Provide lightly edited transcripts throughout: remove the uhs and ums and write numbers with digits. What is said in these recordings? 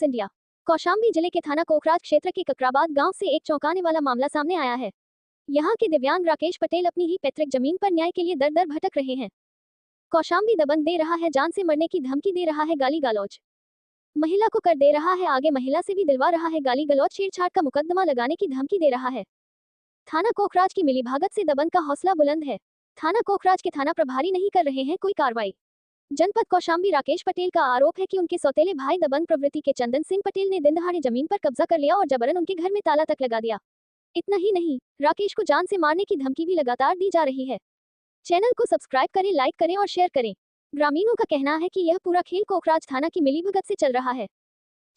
India. Kaushambi जिले के थाना कोखराज क्षेत्र के ककराबाद गांव से एक चौंकाने वाला मामला सामने आया है। यहां के दिव्यांग राकेश पटेल अपनी ही पैतृक जमीन पर न्याय के लिए दर दर भटक रहे हैं। कौशाम्बी दबंग दे रहा है जान से मरने की धमकी, दे रहा है गाली गलौज, महिला को कर दे रहा है आगे, महिला से भी दिलवा रहा है गाली गलौज, छेड़छाड़ का मुकदमा लगाने की धमकी दे रहा है। थाना कोखराज की मिलीभगत से दबंग का हौसला बुलंद है। थाना कोखराज के थाना प्रभारी नहीं कर रहे हैं कोई कार्रवाई। जनपद कौशाम्बी राकेश पटेल का आरोप है कि उनके सौतेले भाई दबंग प्रवृत्ति के चंदन सिंह पटेल ने दिन दहाड़े जमीन पर कब्जा कर लिया और जबरन उनके घर में ताला तक लगा दिया। इतना ही नहीं, राकेश को जान से मारने की धमकी भी लगातार दी जा रही है। चैनल को सब्सक्राइब करें, लाइक करें और शेयर करें। ग्रामीणों का कहना है कि यह पूरा खेल कोखराज थाना की मिलीभगत से चल रहा है।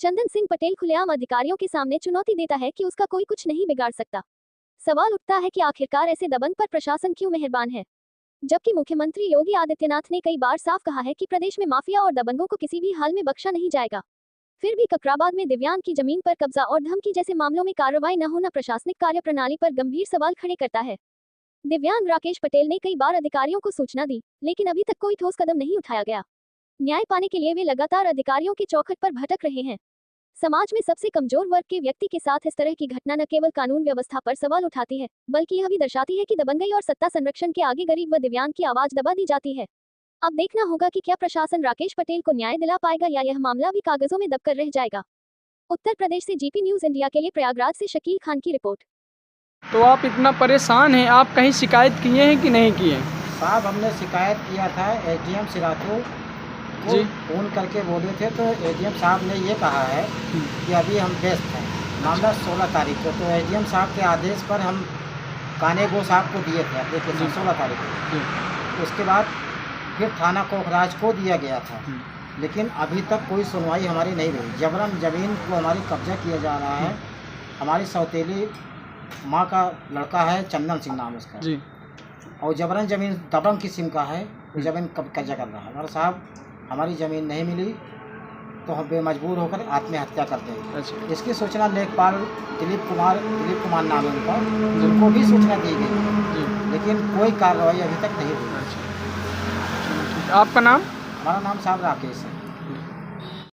चंदन सिंह पटेल खुलेआम अधिकारियों के सामने चुनौती देता है कि उसका कोई कुछ नहीं बिगाड़ सकता। सवाल उठता है कि आखिरकार ऐसे दबंग पर प्रशासन क्यों मेहरबान है, जबकि मुख्यमंत्री योगी आदित्यनाथ ने कई बार साफ कहा है कि प्रदेश में माफिया और दबंगों को किसी भी हाल में बख्शा नहीं जाएगा। फिर भी ककराबाद में दिव्यांग की जमीन पर कब्जा और धमकी जैसे मामलों में कार्रवाई न होना प्रशासनिक कार्यप्रणाली पर गंभीर सवाल खड़े करता है। दिव्यांग राकेश पटेल ने कई बार अधिकारियों को सूचना दी, लेकिन अभी तक कोई ठोस कदम नहीं उठाया गया। न्याय पाने के लिए वे लगातार अधिकारियों के चौखट पर भटक रहे हैं। समाज में सबसे कमजोर वर्ग के व्यक्ति के साथ इस तरह की घटना न केवल कानून व्यवस्था पर सवाल उठाती है, बल्कि यह भी दर्शाती है कि दबंगई और सत्ता संरक्षण के आगे गरीब व दिव्यांग की आवाज दबा दी जाती है। अब देखना होगा कि क्या प्रशासन राकेश पटेल को न्याय दिला पाएगा या यह मामला भी कागजों में दबकर रह जाएगा। उत्तर प्रदेश से जीपी न्यूज इंडिया के लिए प्रयागराज से शकील खान की रिपोर्ट। तो आप इतना परेशान हैं, आप कहीं शिकायत किए हैं कि नहीं किए? साहब, हमने शिकायत किया था एसडीएम सिराथू को फ़ोन करके बोले थे, तो एसडीएम साहब ने ये कहा है कि अभी हम व्यस्त हैं। मामला 16 तारीख को, तो एसडीएम साहब के आदेश पर हम कानेगो साहब को दिए थे एप्लीकेशन 16 तारीख को। उसके बाद फिर थाना कोखराज को दिया गया था, लेकिन अभी तक कोई सुनवाई हमारी नहीं हुई। जबरन ज़मीन को हमारी कब्जा किया जा रहा है। हमारी सौतेली माँ का लड़का है, चंदन सिंह नाम उसका जी, और जबरन ज़मीन दबंग किस्म का है, ज़मीन कब्जा कर रहा है। और साहब, हमारी ज़मीन नहीं मिली तो हम बेमजबूर होकर आत्महत्या करते हैं। अच्छा। इसकी सूचना लेखपाल दिलीप कुमार नाम है उनका, उनको भी सूचना दी गई, लेकिन कोई कार्रवाई अभी तक नहीं हुई। अच्छा। आपका नाम? हमारा नाम साहब राकेश है।